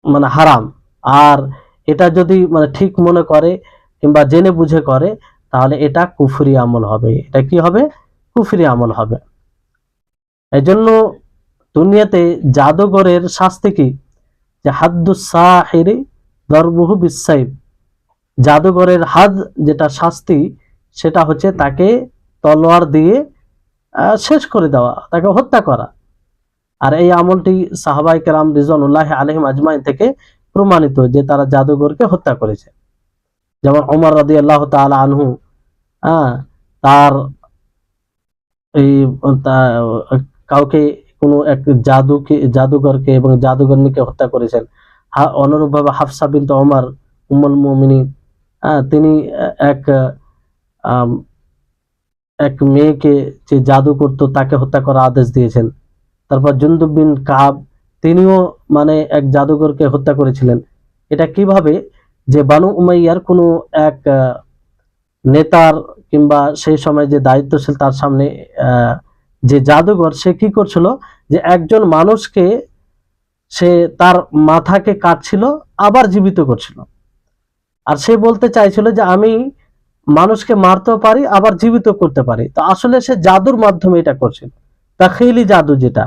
মানে হারাম। আর এটা যদি মানে ঠিক মনে করে কিংবা জেনে বুঝে করে, তাহলে এটা কুফরি আমল হবে। এটা কি হবে? কুফরি আমল হবে। এজন্য দুনিয়াতে জাদুঘরের শাস্তি কি? যে হাদ্দুস সাহিরি দরবুহু বিসাইফ, জাদুঘরের হাদ যেটা শাস্তি, সেটা হচ্ছে তাকে তলোয়ার দিয়ে শেষ করে দেওয়া, তাকে হত্যা করা। আর এই আমলটি সাহাবায়ে কেরাম রিজওয়ানুল্লাহি আলাইহিম আজমাইন থেকে প্রমাণিত যে তারা জাদুঘরকে হত্যা করেছে। যেমন ওমর রাদিয়াল্লাহু তাআলা আনহু তার এই কাউকে কোনো এক জাদুঘরকে এবং জাদুকরনীকে হত্যা করেছেন। অনুরূপভাবে হাফসা বিনতে ওমর উম্মুল মুমিনিন, তিনি এক মেয়েকে যে জাদু করতো তাকে হত্যা করার আদেশ দিয়েছেন। তারপর জুনদুব বিন কাব, তিনিও মানে এক জাদুঘরকে হত্যা করেছিলেন। এটা কিভাবে? যে বানু উমাইয়ার কোনো এক নেতার কিংবা সেই সময় যে দায়িত্বশীল তার সামনে যে জাদুঘর, সে কি করছিল যে একজন মানুষকে সে তার মাথাকে কাটছিল আবার জীবিত করছিল। আর সে বলতে চাইছিল যে আমি মানুষকে মারতেও পারি আবার জীবিত করতে পারি। তো আসলে সে জাদুর মাধ্যমে এটা করছিল, তাখীলি জাদু, যেটা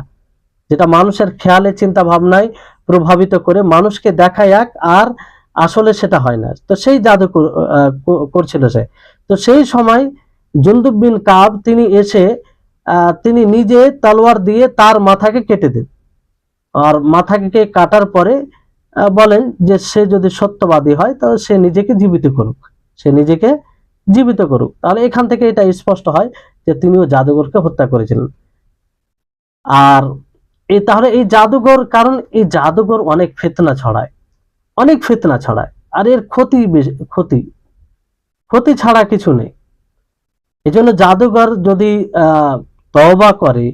যেটা মানুষের খেয়ালে চিন্তা ভাবনায় প্রভাবিত করে মানুষকে দেখায় এক, আর আসলে সেটা হয় না। তো সেই জাদু করছিল সে। তো সেই সময় জুনদুব বিন কাব তিনি এসে তিনি নিজে তলোয়ার দিয়ে তার মাথাকে কেটে দেন। আর মাথাকে কাটার পরে বলেন যে সে যদি সত্যবাদী হয় তো সে নিজেকে জীবিত করুক, সে নিজেকে জীবিত করুক। তাহলে এখান থেকে এটা স্পষ্ট হয় যে তিনিও জাদুঘরকে হত্যা করেছিলেন। আর তাহলে এই জাদুঘর, কারণ এই জাদুঘর অনেক ফিতনা ছড়ায়, অনেক ফিতনা ছড়ায়, আর এর ক্ষতি ছাড়া কিছু নেই। এই জন্য জাদুঘর যদি তওবা করে,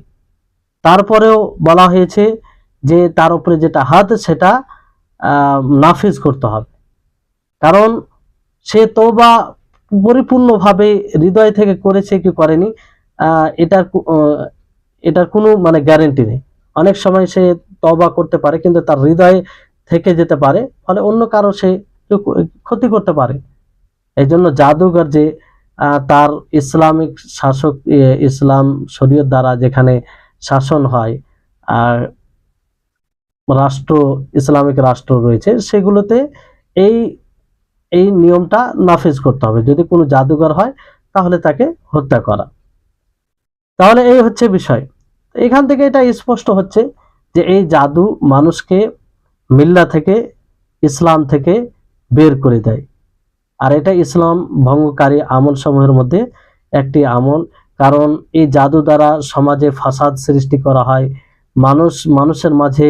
তারপরেও বলা হয়েছে যে তার উপরে যেটা হাদ সেটা নাফিজ করতে হবে। কারণ সে তওবা পরিপূর্ণভাবে হৃদয় থেকে করেছে কি করেনি, এটার কোনো মানে গ্যারেন্টি নেই। অনেক সময় সে তওবা করতে পারে কিন্তু তার হৃদয়ে থেকে যেতে পারে, ফলে অন্য কারো সে ক্ষতি করতে পারে। এই জন্য জাদুঘর যে তার ইসলামিক শাসক, ইসলাম শরীয়ত দ্বারা যেখানে শাসন হয়, আর রাষ্ট্র, ইসলামিক রাষ্ট্র রয়েছে, সেগুলোতে এই এই নিয়মটা নাফিজ করতে হবে। যদি কোনো জাদুঘর হয় তাহলে তাকে হত্যা করা। তাহলে এই হচ্ছে বিষয়। এখান থেকে এটা স্পষ্ট হচ্ছে যে এই জাদু মানুষকে মিল্লা থেকে, ইসলাম থেকে বের করে দেয়। আর এটা ইসলাম ভঙ্গকারী আমল সমূহের মধ্যে একটি আমল। কারণ এই জাদু দ্বারা সমাজে ফাসাদ সৃষ্টি করা হয়, মানুষের মাঝে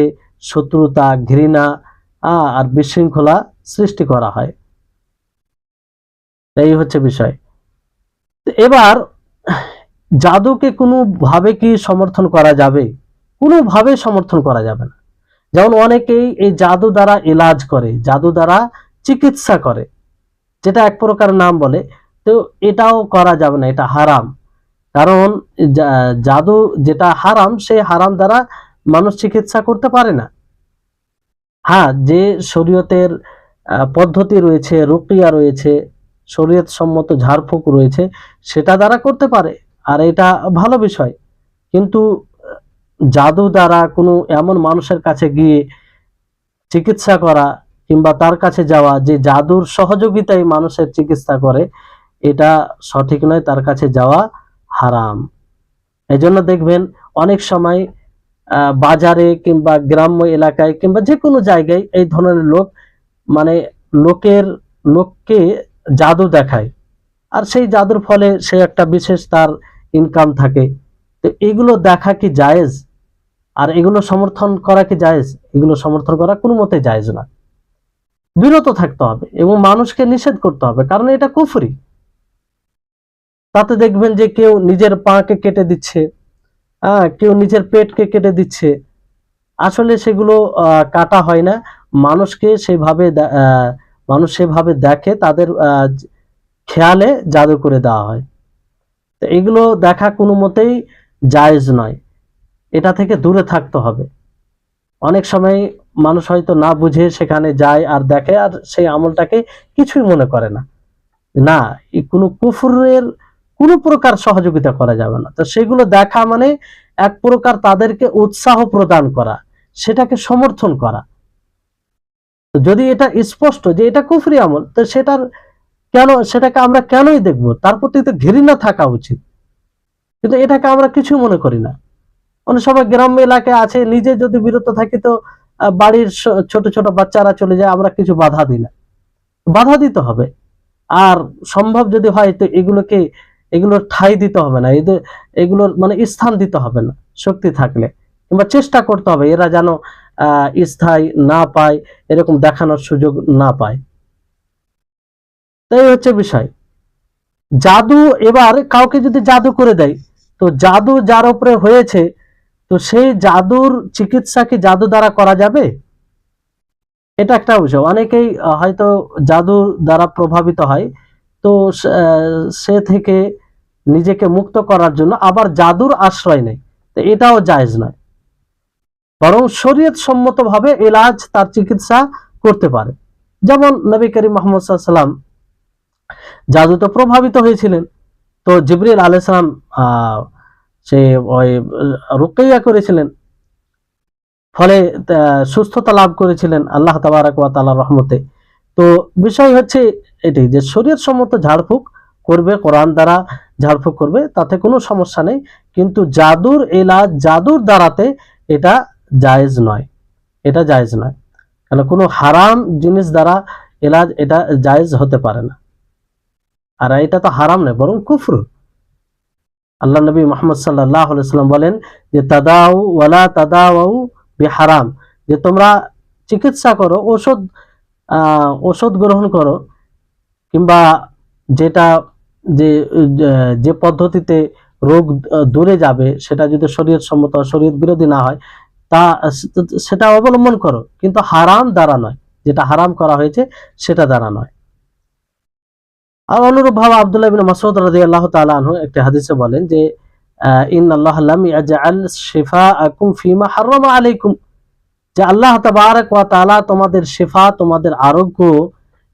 শত্রুতা, ঘৃণা আর বিশৃঙ্খলা সৃষ্টি করা হয়। এই হচ্ছে বিষয়। এবার জাদুকে কোনোভাবে কি সমর্থন করা যাবে? কোনোভাবে সমর্থন করা যাবে না। যেমন অনেকেই এই জাদু দ্বারা ইলাজ করে, জাদু দ্বারা চিকিৎসা করে, যেটা এক প্রকার নাম বলে, তো এটাও করা যাবে না, এটা হারাম। কারণ জাদু যেটা হারাম, সেই হারাম দ্বারা মানুষ চিকিৎসা করতে পারে না। হ্যাঁ, যে শরীয়তের পদ্ধতি রয়েছে, রুকিয়া রয়েছে, শরীয়ত সম্মত ঝাড়ফুঁক রয়েছে, সেটা দ্বারা করতে পারে, আর এটা ভালো বিষয়। কিন্তু জাদু দ্বারা কোনো এমন মানুষের কাছে গিয়ে চিকিৎসা করা কিংবা তার কাছে যাওয়া যে জাদুর সহযোগিতায় মানুষের চিকিৎসা করে, এটা সঠিক নয়, তার কাছে যাওয়া হারাম। এজন্য দেখবেন অনেক সময় বাজারে কিংবা গ্রাম্য এলাকায় কিংবা যে কোনো জায়গায় এই ধরনের লোক মানে লোককে জাদু দেখায়, আর সেই জাদুর ফলে সে একটা বিশেষ তার ইনকাম থাকে। তো এগুলো দেখা কি জায়েজ? আর এগুলো সমর্থন করা কি জায়েজ? এগুলো সমর্থন করা কোনো মতে জায়েজ না। বিরত থাকতে হবে এবং মানুষকে নিষেধ করতে হবে, কারণ এটা কুফরি। তাতে দেখবেন যে কেউ নিজের পাকে কেটে দিচ্ছে, কেউ নিজের পেটকে কেটে দিচ্ছে। আসলে সেগুলো কাটা হয় না, মানুষকে মানুষ সেভাবে দেখে, তাদের খেয়ালে জাদু করে দেওয়া হয়। তো এগুলো দেখা কোনো মতেই জায়েজ নয়, এটা থেকে দূরে থাকতে হবে। অনেক সময় মানুষ হয়তো না বুঝে সেখানে যায় আর দেখে, আর সেই আমলটাকে কিছুই মনে করে না। না, কোনো কুফরের কোনো প্রকার সহযোগিতা করা যাবে না। তো সেগুলো দেখা মানে এক প্রকার তাদেরকে উৎসাহ প্রদান করা, সেটাকে সমর্থন করা। যদি এটা স্পষ্ট যে এটা কুফরি আমল, তো সেটাকে আমরা কেনই দেখব? তার প্রতি তো ঘৃণা থাকা উচিত, কিন্তু এটাকে আমরা কিছু মনে করি না। অনেক সময় গ্রাম্য এলাকায় আছে, নিজে যদি বিরত থাকি তো বাড়ির ছোট ছোট বাচ্চারা চলে যায়, আমরা কিছু বাধা দিই না। বাধা দিতে হবে, আর সম্ভব যদি হয় তো এগুলোর ঠাঁই দিতে হবে না, এগুলোর মানে স্থান দিতে হবে না, শক্তি থাকলে, কিংবা চেষ্টা করতে হবে এরা যেন স্থায়ী না পায়, এরকম দেখানোর সুযোগ না পায়। তাই হচ্ছে বিষয়। জাদু, এবার কাউকে যদি জাদু করে দেয়, তো জাদু যার উপরে হয়েছে, তো সেই জাদুর চিকিৎসা কি জাদু দ্বারা করা যাবে? এটা একটা বিষয়। অনেকেই হয়তো জাদু দ্বারা প্রভাবিত হয়, তো সে থেকে নিজেকে মুক্ত করার জন্য আবার জাদুর আশ্রয় নেয়, তো এটাও জায়েজ নয়। বরং শরীয়ত সম্মত ভাবে ইলাজ, তার চিকিৎসা করতে পারে। যেমন নবী করিম মুহাম্মদ সাল্লাল্লাহু আলাইহি ওয়াসাল্লাম জাদুতে প্রভাবিত হয়েছিলেন, তো জিবরিল আলাইহিস সালাম সে ওই রুকিয়া করেছিলেন, ফলে সুস্থতা লাভ করেছিলেন আল্লাহ তাবারক ওয়া তাআলার রহমতে। তো বিষয় হচ্ছে এটাই যে শরীয়ত সম্মত ঝাড়ফুঁক করবে, কোরআন দ্বারা ঝাড়ফুঁক করবে, তাতে কোনো সমস্যা নেই। কিন্তু জাদুর এলাজ, জাদুর দ্বারাতে এটা জায়েজ নয়, এটা জায়েজ নয়। কারণ কোনো হারাম জিনিস দ্বারা এলাজ, এটা জায়েজ হতে পারে না। আর এটা তো হারাম নয়, বরং কুফর। আল্লাহ নবী মুহাম্মদ সাল্লাল্লাহু আলাইহি ওয়াসাল্লাম বলেন যে তাদাউ ওয়ালা তাদাউ বিহারাম, যে তোমরা চিকিৎসা করো, ঔষধ গ্রহণ করো, কিংবা যেটা যে যে পদ্ধতিতে রোগ দূরে যাবে, সেটা যদি শরীয়ত সম্মত, শরীয়ত বিরোধী না হয়, তা সেটা অবলম্বন করো, কিন্তু হারাম দ্বারা নয়, যেটা হারাম করা হয়েছে সেটা দ্বারা নয়। আর অনুরূপভাবে আব্দুল্লাহ ইবনে মাসউদ রাদিয়াল্লাহু তাআলা আনহু একটি হাদিসে বলেন যে ইন্নাল্লাহা লাম ইয়াজআল শিফাআকুম ফীমা হারামা আলাইকুম, যে আল্লাহ তাবারক ওয়া তাআলা তোমাদের শিফা, তোমাদের আরোগ্য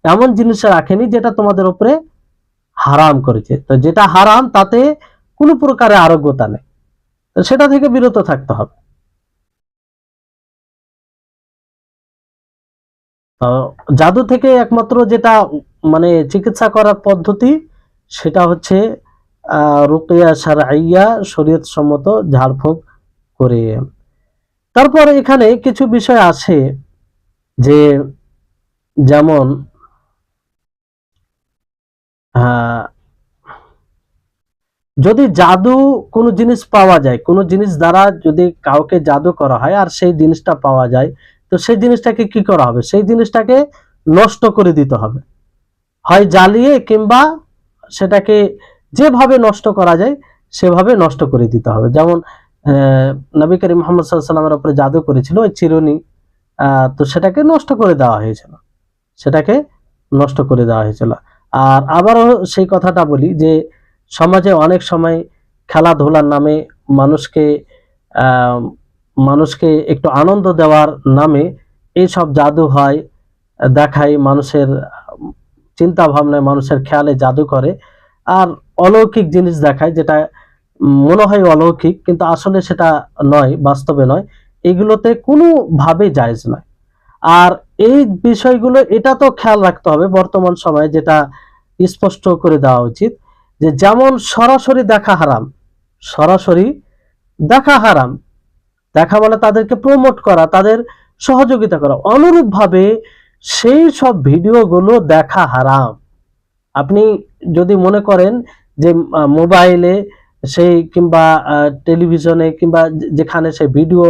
এমন জিনিসে রাখেনি যেটা তোমাদের উপরে হারাম করেছে। তো যেটা হারাম তাতে কোনো প্রকারের আরোগ্যতা নেই, তো সেটা থেকে বিরত থাকতে হবে। জাদু থেকে একমাত্র যেটা মানে চিকিৎসা করার পদ্ধতি সেটা হচ্ছে রুকিয়া শারঈয়া, শরীয়ত সম্মত ঝাড়ফুঁক করে। তারপর এখানে কিছু বিষয় আছে যে যেমন যদি জাদু কোনো জিনিস পাওয়া যায়, কোনো জিনিস দ্বারা যদি কাউকে জাদু করা হয় আর সেই জিনিসটা পাওয়া যায়, তো সেই জিনিসটাকে কি করা হবে? সেই জিনিসটাকে নষ্ট করে দিতে হবে, হয় জ্বালিয়ে কিংবা সেটাকে যেভাবে নষ্ট করা যায় সেভাবে নষ্ট করে দিতে হবে। যেমন নবী করিম মুহাম্মদ সাল্লাল্লাহু আলাইহি ওয়াসাল্লামের উপরে জাদু করেছিল ওই চিরুনি, তো সেটাকে নষ্ট করে দেওয়া হয়েছিল, সেটাকে নষ্ট করে দেওয়া হয়েছিল। আর আবারও সেই কথাটা বলি যে সমাজে অনেক সময় খেলাধুলার নামে মানুষকে মানুষকে একটু আনন্দ দেওয়ার নামে এইসব জাদু হয়, দেখায়, মানুষের চিন্তা ভাবনায়, মানুষের খেয়ালে জাদু করে আর অলৌকিক জিনিস দেখায়, যেটা মনে হয় অলৌকিক কিন্তু আসলে সেটা নয়, বাস্তবে নয়। এগুলোতে কোনোভাবেই জায়েজ নয়। আর এই বিষয়গুলো এটা তো খেয়াল রাখতে হবে বর্তমান সময়ে, যেটা স্পষ্ট করে দেওয়া উচিত যে যেমন সরাসরি দেখা হারাম, সরাসরি দেখা হারাম, দেখা মানে তাদেরকে প্রমোট করা, তাদের সহযোগিতা করা, অনুরূপভাবে সেই সব ভিডিওগুলো দেখা হারাম। আপনি যদি মনে করেন যে মোবাইলে সেই কিংবা টেলিভিশনে কিংবা যেখানে সেই ভিডিও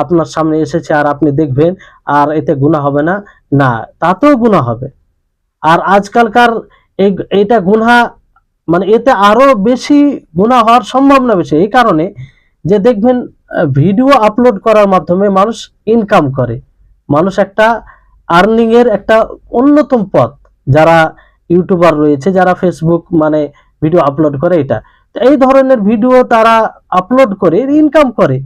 আপনার সামনে এসেছে আর আপনি দেখবেন আর এতে গুনাহ হবে না, না, তাতেও গুনাহ হবে। আর আজকালকার এইটা গুনাহ মানে এতে আরো বেশি গুনাহ হওয়ার সম্ভাবনা বেশি, এই কারণে যে দেখবেন ভিডিও আপলোড করার মাধ্যমে মানুষ ইনকাম করে, মানুষ একটা আর্নিং এর একটা অন্যতম পথ, যারা ইউটিউবার রয়েছে, যারা ফেসবুক মানে ভিডিও আপলোড করে, এটা এই ধরনের ভিডিও তারা আপলোড করে ইনকাম করে।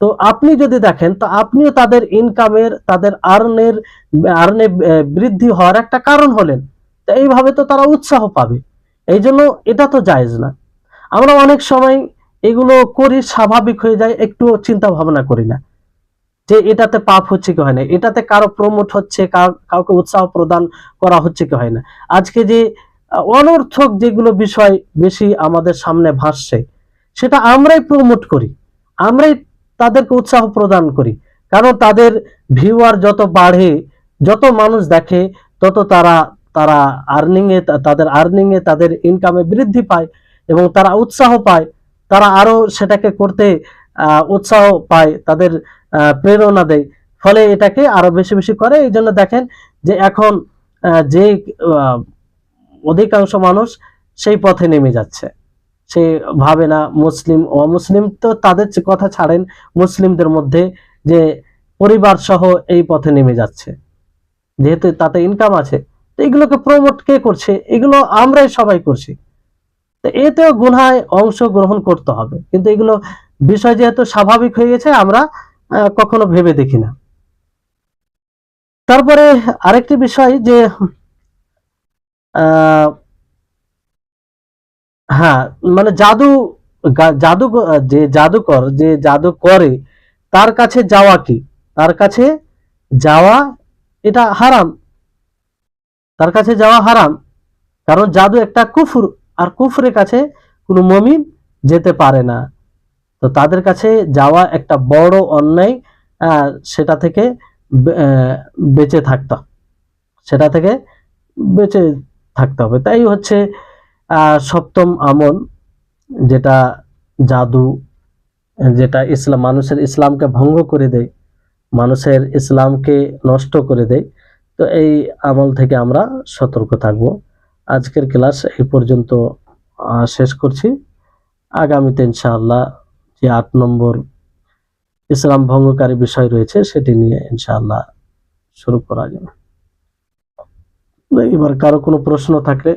তো আপনি যদি দেখেন তো আপনিও তাদের ইনকামের, তাদের আর্নে বৃদ্ধি হওয়ার একটা কারণ হলেন। তো এইভাবে তো তারা উৎসাহ পাবে, এই জন্য এটা তো জায়েজ না। আমরা অনেক সময় এগুলো করি, স্বাভাবিক হয়ে যায়, একটু চিন্তা ভাবনা করি না যে এটাতে পাপ হচ্ছে কি হয় না, এটাতে কারো প্রমোট হচ্ছে, কাউকে উৎসাহ প্রদান করা হচ্ছে কি হয় না। আজকে যে অনর্থক যেগুলো বিষয় বেশি আমাদের সামনে ভাসছে সেটা আমরাই প্রমোট করি, আমরাই তাদেরকে উৎসাহ প্রদান করি, কারণ তাদের ভিউয়ার যত বাড়ে, যত মানুষ দেখে, তত তারা তারা আর্নিং এ তাদের ইনকামে বৃদ্ধি পায় এবং তারা উৎসাহ পায়, তারা আরো সেটাকে করতে উৎসাহ পায়, তাদের প্রেরণা দেয়, ফলে এটাকে আরো বেশি বেশি করে। এই জন্য দেখেন যে এখন যে অধিকাংশ মানুষ সেই পথে নেমে যাচ্ছে, সে ভাবে না মুসলিম অমুসলিম, তো তাদের কথা ছাড়েন, মুসলিমদের মধ্যে যে পরিবার সহ এই পথে নেমে যাচ্ছে, যেহেতু তাতে ইনকাম আছে। তো এগুলোকে প্রমোট কে করছে? এগুলো আমরাই সবাই করছি। তো এতেও গুনায় অংশগ্রহণ করতে হবে, কিন্তু এগুলো বিষয় যেহেতু স্বাভাবিক হয়ে গেছে আমরা কখনো ভেবে দেখি না। তারপরে আরেকটি বিষয় যে হ্যাঁ, মানে জাদু যে জাদুকর যে জাদু করে তার কাছে যাওয়া কি, তার কাছে যাওয়া এটা হারাম, তার কাছে যাওয়া হারাম, কারণ জাদু একটা কুফর, আর কুফরের কাছে কোনো মুমিন যেতে পারে না। তো তাদের কাছে যাওয়া একটা বড় অন্যায়, সেটা থেকে বেঁচে থাকতে, সেটা থেকে বেঁচে থাকতে হবে। তাই হচ্ছে সপ্তম আমল, যেটা জাদু, যেটা ইসলাম, মানুষের ইসলামকে ভঙ্গ করে দেয়, মানুষের ইসলামকে নষ্ট করে দেয়, তো এই আমল থেকে আমরা সতর্ক থাকব। আজকের ক্লাস এই পর্যন্ত শেষ করছি। আগামীতে ইনশাআল্লাহ যে 8 নম্বর ইসলাম ভঙ্গকারী বিষয় রয়েছে সেটি নিয়ে ইনশাআল্লাহ শুরু করা যাবে। এবার কারো কোনো প্রশ্ন থাকলে